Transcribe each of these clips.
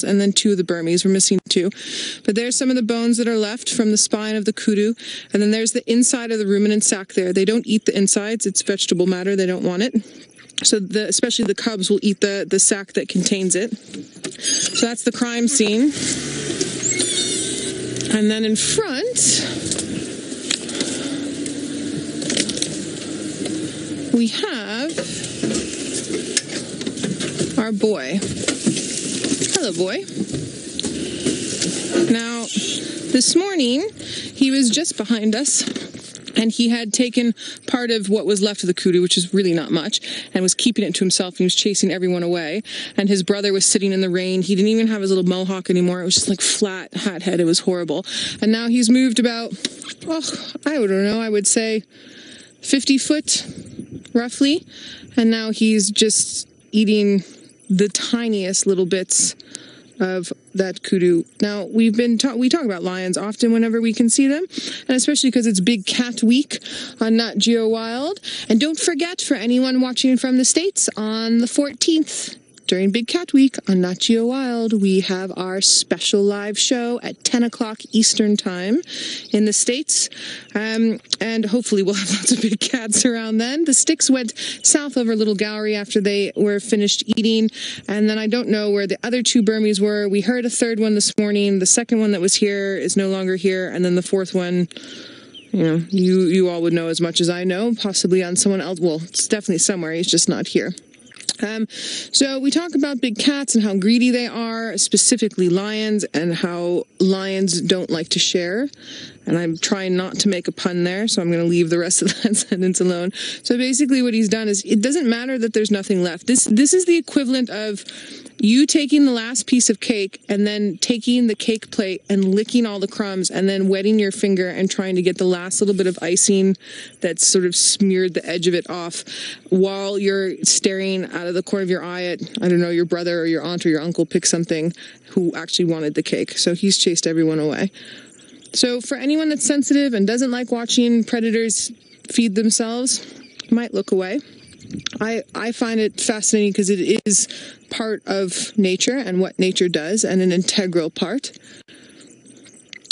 and then 2 of the Burmese. We're missing 2. But there's some of the bones that are left from the spine of the kudu. And then there's the inside of the ruminant sac there. They don't eat the insides. It's vegetable matter. They don't want it. So especially the cubs will eat the sac that contains it. So that's the crime scene. And then in front, we have our boy. Hello, boy. Now, this morning, he was just behind us, and he had taken part of what was left of the kudu, which is really not much, and was keeping it to himself. He was chasing everyone away, and his brother was sitting in the rain. He didn't even have his little mohawk anymore. It was just like flat hat head. It was horrible. And now he's moved about, I don't know, I would say 50 foot, roughly, and now he's just eating the tiniest little bits of that kudu. Now, we talk about lions often whenever we can see them, and especially because it's Big Cat Week on Nat Geo Wild. And don't forget, for anyone watching from the States, on the 14th, during Big Cat Week on Nat Geo Wild, we have our special live show at 10 o'clock Eastern Time in the States. And hopefully we'll have lots of big cats around then. The sticks went south over Little Gallery after they were finished eating. And then I don't know where the other 2 Burmese were. We heard a 3rd one this morning. The 2nd one that was here is no longer here. And then the 4th one, you know, you all would know as much as I know, possibly on someone else. Well, it's definitely somewhere. He's just not here. So we talk about big cats and how greedy they are, specifically lions, and how lions don't like to share. And I'm trying not to make a pun there, so I'm going to leave the rest of that sentence alone. So basically what he's done is, it doesn't matter that there's nothing left. This is the equivalent of you taking the last piece of cake and then taking the cake plate and licking all the crumbs and then wetting your finger and trying to get the last little bit of icing that's sort of smeared the edge of it off while you're staring out of the corner of your eye at, I don't know, your brother or your aunt or your uncle pick something who actually wanted the cake. So he's chased everyone away. So for anyone that's sensitive and doesn't like watching predators feed themselves, might look away. I find it fascinating because it is part of nature and what nature does, and an integral part.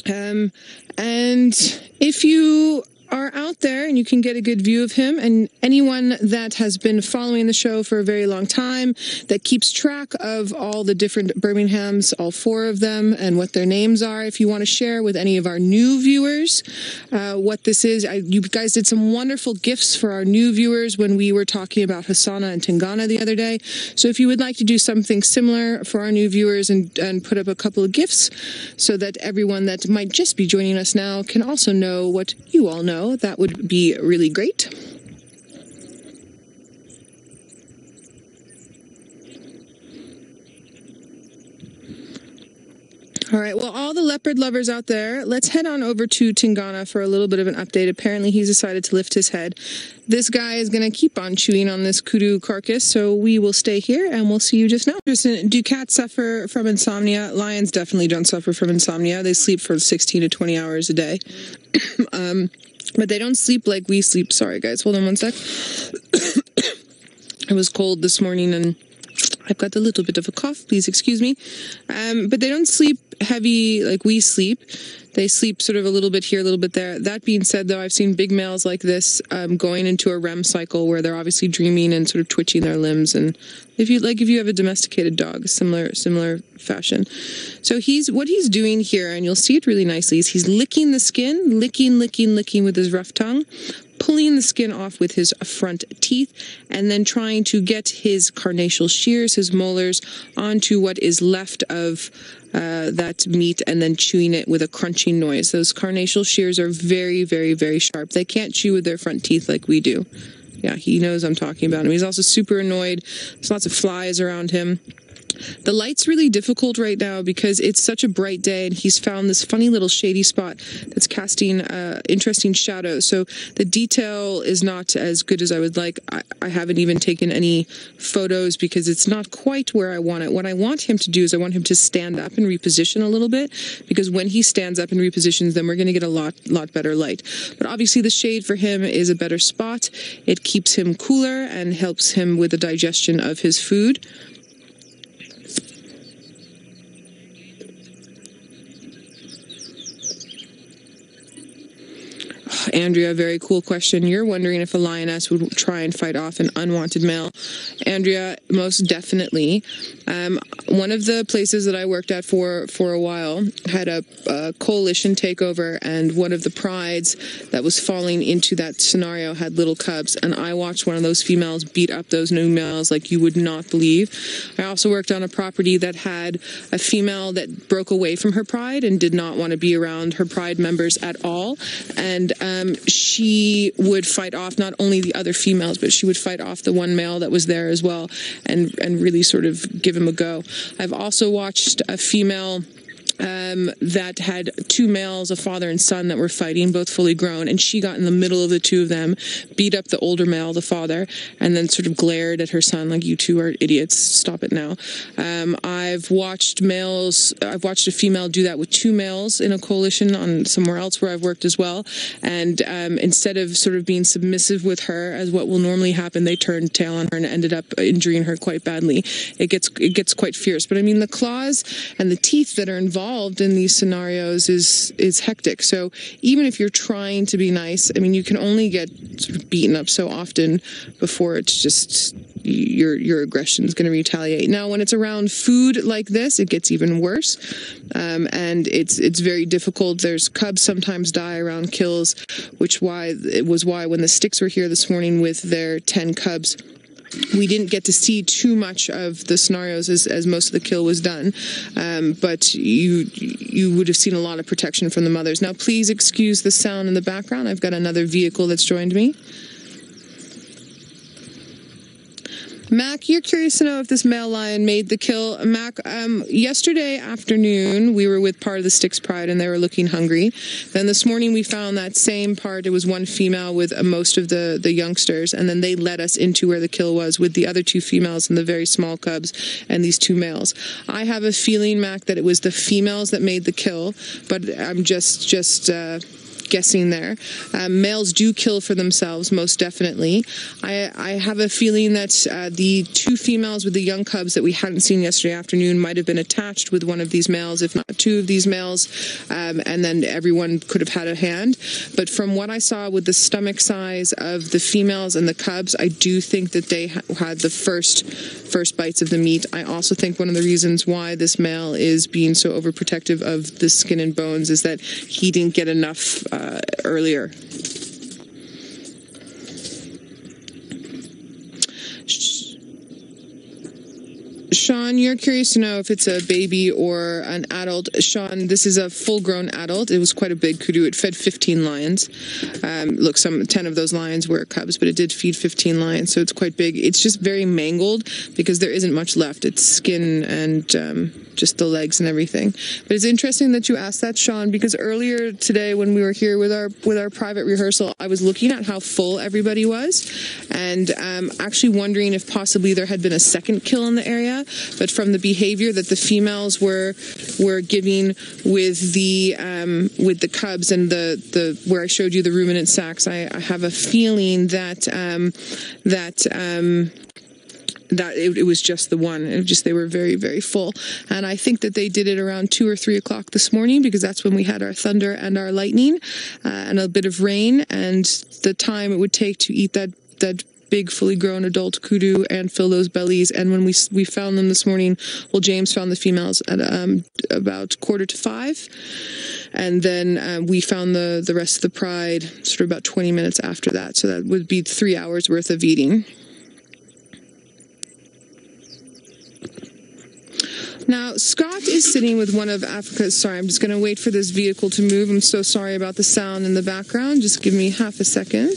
And if you are out there and you can get a good view of him, and anyone that has been following the show for a very long time, that keeps track of all the different Birminghams, all 4 of them, and what their names are, if you want to share with any of our new viewers what this is. You guys did some wonderful gifts for our new viewers when we were talking about Hasana and Tingana the other day. So if you would like to do something similar for our new viewers and put up a couple of gifts so that everyone that might just be joining us now can also know what you all know, that would be really great. All right, well, all the leopard lovers out there, let's head on over to Tingana for a little bit of an update. Apparently, he's decided to lift his head. This guy is going to keep on chewing on this kudu carcass, so we will stay here, and we'll see you just now. Do cats suffer from insomnia? Lions definitely don't suffer from insomnia. They sleep for 16 to 20 hours a day. But they don't sleep like we sleep. Sorry, guys. Hold on one sec. It was cold this morning, and I've got a little bit of a cough. Please excuse me. But they don't sleep heavy like we sleep. They sleep sort of a little bit here, a little bit there. That being said, though, I've seen big males like this going into a REM cycle where they're obviously dreaming and sort of twitching their limbs. And if you have a domesticated dog, similar fashion. So what he's doing here, and you'll see it really nicely, is he's licking the skin, licking with his rough tongue, pulling the skin off with his front teeth, and then trying to get his carnassial shears, his molars, onto what is left of that meat, and then chewing it with a crunching noise. Those carnassial shears are very, very, very sharp. They can't chew with their front teeth like we do. Yeah, he knows I'm talking about him. He's also super annoyed. There's lots of flies around him. The light's really difficult right now because it's such a bright day, and he's found this funny little shady spot that's casting interesting shadows. So the detail is not as good as I would like. I haven't even taken any photos because it's not quite where I want it. What I want him to do is I want him to stand up and reposition a little bit, because when he stands up and repositions, then we're going to get a lot better light. But obviously the shade for him is a better spot. It keeps him cooler and helps him with the digestion of his food. Andrea, very cool question. You're wondering if a lioness would try and fight off an unwanted male. Andrea, most definitely. One of the places that I worked at for a while had a coalition takeover, and one of the prides that was falling into that scenario had little cubs, and I watched one of those females beat up those new males like you would not believe. I also worked on a property that had a female that broke away from her pride and did not want to be around her pride members at all, and she would fight off not only the other females, but she would fight off the one male that was there as well, and really sort of give him a go. I've also watched a female that had two males, a father and son, that were fighting, both fully grown, and she got in the middle of the two of them, beat up the older male, the father, and then sort of glared at her son like, you two are idiots, stop it now. I've watched a female do that with two males in a coalition on somewhere else where I've worked as well, and instead of sort of being submissive with her, as what will normally happen, they turned tail on her and ended up injuring her quite badly. It gets quite fierce. But I mean, the claws and the teeth that are involved in these scenarios is hectic. So even if you're trying to be nice, I mean, you can only get sort of beaten up so often before it's just your aggression is going to retaliate. Now, when it's around food like this, it gets even worse, and it's very difficult. There's cubs sometimes die around kills, why when the sticks were here this morning with their 10 cubs, we didn't get to see too much of the scenarios as most of the kill was done, but you would have seen a lot of protection from the mothers. Now, please excuse the sound in the background. I've got another vehicle that's joined me. Mac, you're curious to know if this male lion made the kill. Mac, yesterday afternoon, we were with part of the Styx Pride, and they were looking hungry. Then this morning, we found that same part. It was one female with most of the youngsters, and then they led us into where the kill was with the other two females and the very small cubs and these two males. I have a feeling, Mac, that it was the females that made the kill, but I'm just guessing there. Males do kill for themselves, most definitely. I have a feeling that the two females with the young cubs that we hadn't seen yesterday afternoon might have been attached with one of these males, if not two of these males, and then everyone could have had a hand. But from what I saw with the stomach size of the females and the cubs, I do think that they had the first bites of the meat. I also think one of the reasons why this male is being so overprotective of the skin and bones is that he didn't get enough earlier. Sean, you're curious to know if it's a baby or an adult. Sean, this is a full-grown adult. It was quite a big kudu. It fed 15 lions. Look, 10 of those lions were cubs, but it did feed 15 lions, so it's quite big. It's just very mangled because there isn't much left. It's skin and just the legs and everything. But it's interesting that you asked that, Sean, because earlier today when we were here with our private rehearsal, I was looking at how full everybody was, and actually wondering if possibly there had been a second kill in the area. But from the behavior that the females were giving with the cubs and the where I showed you the ruminant sacks, I have a feeling that it was just the one. They were very, very full. And I think that they did it around 2 or 3 o'clock this morning, because that's when we had our thunder and our lightning and a bit of rain, and the time it would take to eat that big fully grown adult kudu and fill those bellies. And when we found them this morning, well, James found the females at about 4:45, and then we found the rest of the pride sort of about 20 minutes after that. So that would be 3 hours worth of eating. Now, Scott is sitting with one of Africa's... Sorry, I'm just going to wait for this vehicle to move. I'm so sorry about the sound in the background. Just give me half a second.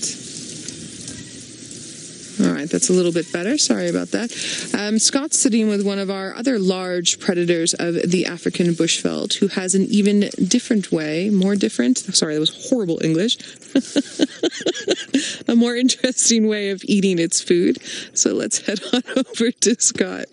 All right, that's a little bit better. Sorry about that. Scott's sitting with one of our other large predators of the African bushveld, who has an even different way, more different... Sorry, that was horrible English. A more interesting way of eating its food. So let's head on over to Scott.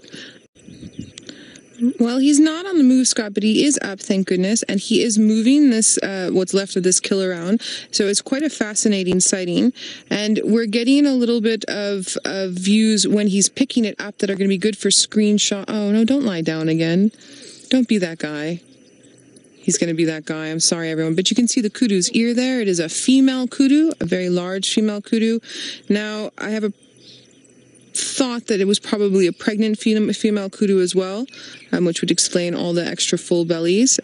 Well, he's not on the move, Scott, but he is up, thank goodness, and he is moving this, what's left of this kill around. So it's quite a fascinating sighting, and we're getting a little bit of views when he's picking it up that are going to be good for screenshot. Oh, no, don't lie down again. Don't be that guy. He's going to be that guy. I'm sorry, everyone. But you can see the kudu's ear there. It is a female kudu, a very large female kudu. Now, I have a thought that it was probably a pregnant female kudu as well, which would explain all the extra full bellies.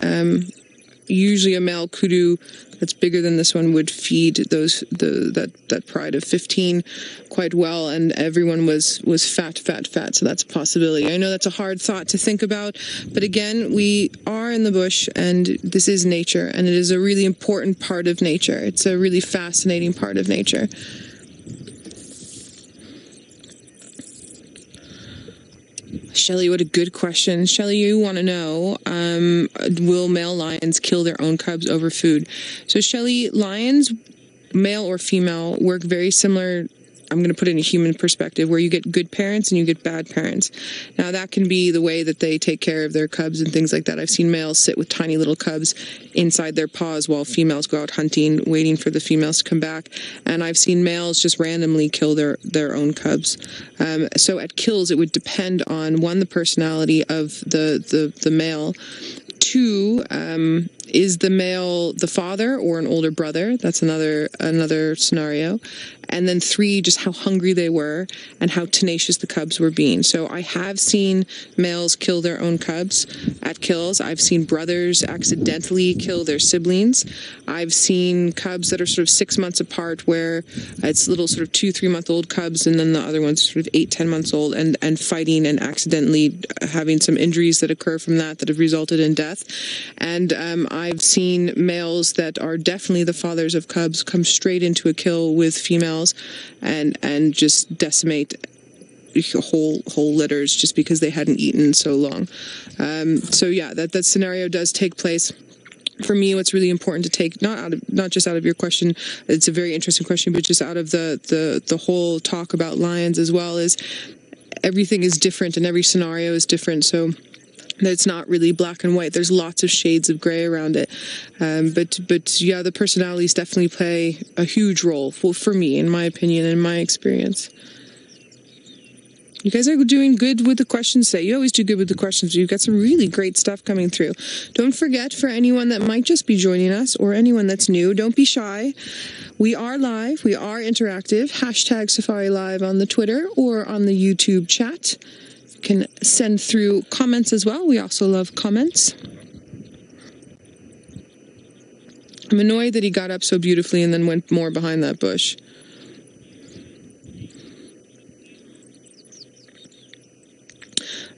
Usually a male kudu that's bigger than this one would feed that pride of 15 quite well, and everyone was fat, so that's a possibility. I know that's a hard thought to think about, but again, we are in the bush, and this is nature, and it is a really important part of nature. It's a really fascinating part of nature. Shelley, what a good question. Shelley, you want to know, will male lions kill their own cubs over food? So Shelley, lions, male or female, work very similar. I'm going to put it in a human perspective, where you get good parents and you get bad parents. Now, that can be the way that they take care of their cubs and things like that. I've seen males sit with tiny little cubs inside their paws while females go out hunting, waiting for the females to come back. And I've seen males just randomly kill their own cubs. So at kills, it would depend on, one, the personality of the male. Two, is the male the father or an older brother? That's another scenario. And then three, just how hungry they were and how tenacious the cubs were being. So I have seen males kill their own cubs at kills. I've seen brothers accidentally kill their siblings. I've seen cubs that are sort of 6 months apart, where it's little sort of 2-3 month old cubs, and then the other one's sort of 8-10 months old, and fighting and accidentally having some injuries that occur from that have resulted in death. And I've seen males that are definitely the fathers of cubs come straight into a kill with females and just decimate whole litters just because they hadn't eaten so long. So yeah, that scenario does take place. For me, what's really important to take, not just out of your question, it's a very interesting question, but just out of the whole talk about lions as well, is everything is different and every scenario is different. So it's not really black and white. There's lots of shades of gray around it. But yeah, the personalities definitely play a huge role for me, in my opinion, and in my experience. You guys are doing good with the questions today. You always do good with the questions. You've got some really great stuff coming through. Don't forget, for anyone that might just be joining us or anyone that's new, don't be shy. We are live. We are interactive. Hashtag Safari Live on the Twitter or on the YouTube chat. Can send through comments as well. We also love comments. I'm annoyed that he got up so beautifully and then went more behind that bush.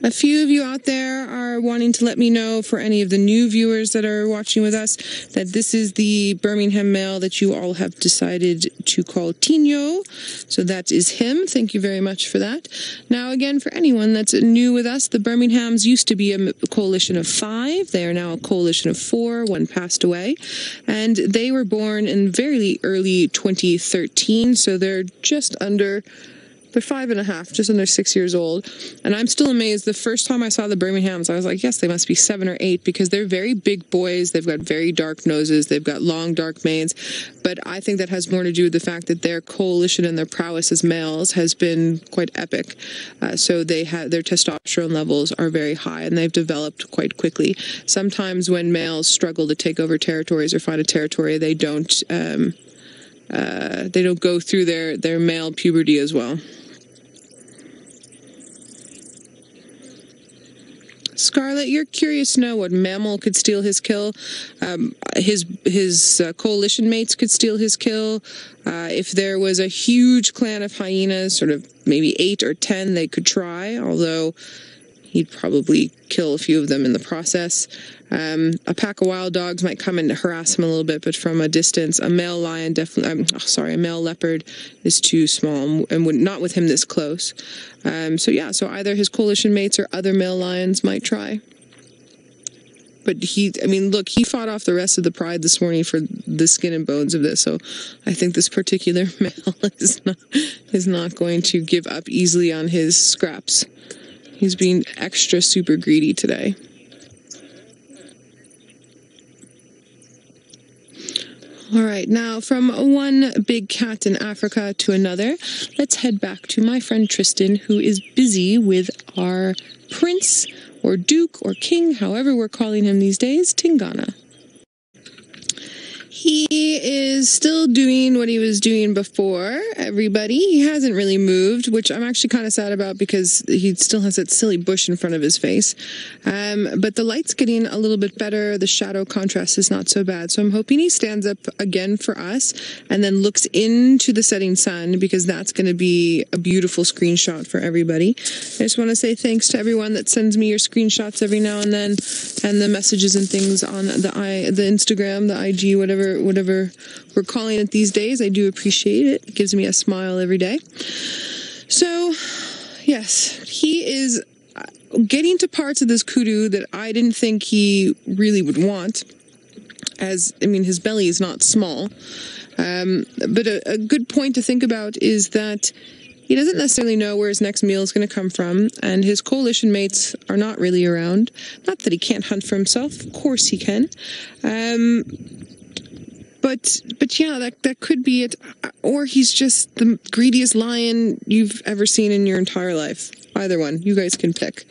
A few of you out there are wanting to let me know, for any of the new viewers that are watching with us, that this is the Birmingham male that you all have decided to call Tinyo. So that is him. Thank you very much for that. Now, again, for anyone that's new with us, the Birminghams used to be a coalition of 5. They are now a coalition of 4. One passed away. And they were born in very early 2013. So they're just under... They're 5.5, just under 6 years old. And I'm still amazed. The first time I saw the Birminghams, I was like, yes, they must be 7 or 8, because they're very big boys. They've got very dark noses. They've got long, dark manes. But I think that has more to do with the fact that their coalition and their prowess as males has been quite epic. So their testosterone levels are very high, and they've developed quite quickly. Sometimes when males struggle to take over territories or find a territory, they don't go through their male puberty as well. Scarlett, you're curious to know what mammal could steal his kill. His coalition mates could steal his kill. If there was a huge clan of hyenas, sort of maybe 8 or 10, they could try, although he'd probably kill a few of them in the process. A pack of wild dogs might come and harass him a little bit, but from a distance. A male lion a male leopard is too small and would not with him this close. So either his coalition mates or other male lions might try. But he fought off the rest of the pride this morning for the skin and bones of this. So I think this particular male is not going to give up easily on his scraps. He's being extra super greedy today. All right, now from one big cat in Africa to another, let's head back to my friend Tristan, who is busy with our prince or duke or king, however we're calling him these days, Tingana. He is still doing what he was doing before, everybody. He hasn't really moved, which I'm actually kind of sad about because he still has that silly bush in front of his face. But the light's getting a little bit better. The shadow contrast is not so bad. So I'm hoping he stands up again for us and then looks into the setting sun, because that's going to be a beautiful screenshot for everybody. I just want to say thanks to everyone that sends me your screenshots every now and then, and the messages and things on the Instagram, the IG, whatever we're calling it these days. I do appreciate it. It gives me a smile every day. So, yes, he is getting to parts of this kudu that I didn't think he really would want. His belly is not small. But a good point to think about is that he doesn't necessarily know where his next meal is going to come from, and his coalition mates are not really around. Not that he can't hunt for himself. Of course he can. But yeah, that could be it. Or he's just the greediest lion you've ever seen in your entire life. Either one. You guys can pick.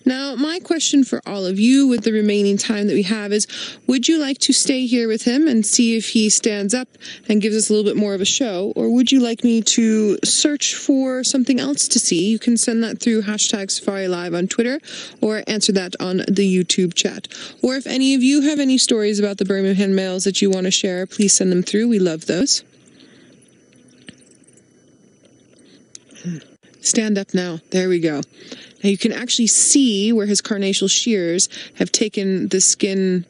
Now, my question for all of you with the remaining time that we have is, would you like to stay here with him and see if he stands up and gives us a little bit more of a show? Or would you like me to search for something else to see? You can send that through #SafariLive on Twitter, or answer that on the YouTube chat. Or if any of you have any stories about the Birmingham males that you want to share, please send them through. We love those. Stand up now. There we go. Now you can actually see where his carnassial shears have taken the skin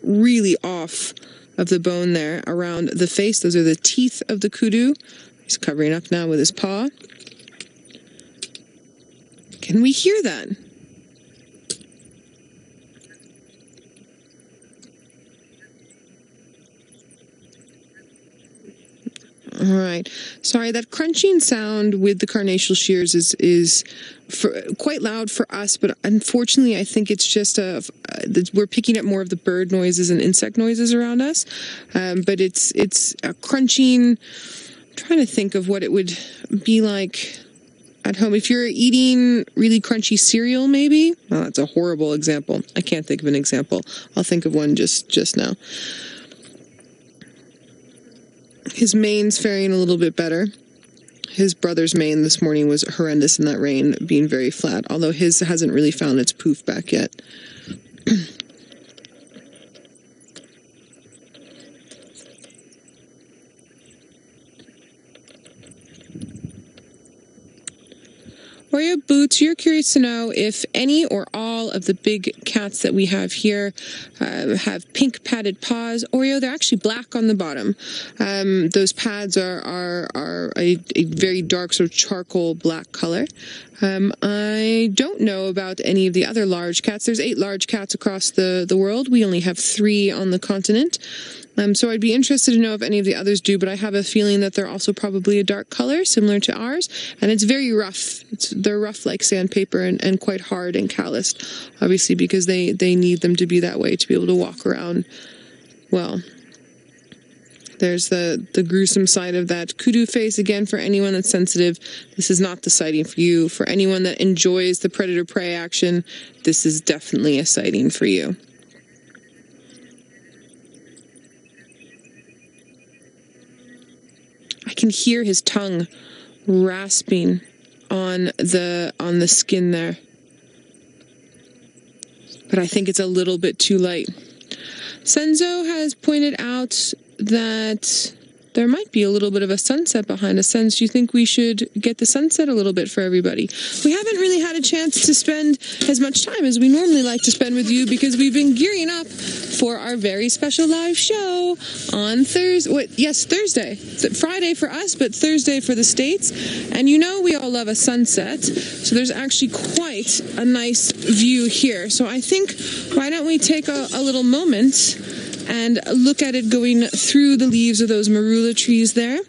really off of the bone there around the face. Those are the teeth of the kudu. He's covering up now with his paw. Can we hear that? All right. Sorry, that crunching sound with the carnassial shears is quite loud for us, but unfortunately I think it's just we're picking up more of the bird noises and insect noises around us. But it's a crunching. I'm trying to think of what it would be like at home. If you're eating really crunchy cereal, maybe. Well, that's a horrible example. I can't think of an example. I'll think of one just now. His mane's faring a little bit better. His brother's mane this morning was horrendous in that rain, being very flat, although his hasn't really found its poof back yet. Oreo Boots, you're curious to know if any or all of the big cats that we have here have pink padded paws. Oreo, they're actually black on the bottom. Those pads are a very dark sort of charcoal black color. I don't know about any of the other large cats. There's 8 large cats across the world. We only have 3 on the continent. So I'd be interested to know if any of the others do, but I have a feeling that they're also probably a dark color, similar to ours, and it's very rough. They're rough like sandpaper and quite hard and calloused, obviously, because they need them to be that way to be able to walk around well. There's the gruesome side of that kudu face. Again, for anyone that's sensitive, this is not the sighting for you. For anyone that enjoys the predator-prey action, this is definitely a sighting for you. I can hear his tongue rasping on the skin there. But I think it's a little bit too light. Senzo has pointed out that there might be a little bit of a sunset behind us. Sense, do you think we should get the sunset a little bit for everybody? We haven't really had a chance to spend as much time as we normally like to spend with you, because we've been gearing up for our very special live show on Thursday. Yes, Thursday. Friday for us, but Thursday for the States. And you know we all love a sunset, so there's actually quite a nice view here. So I think, why don't we take a little moment and look at it going through the leaves of those marula trees there.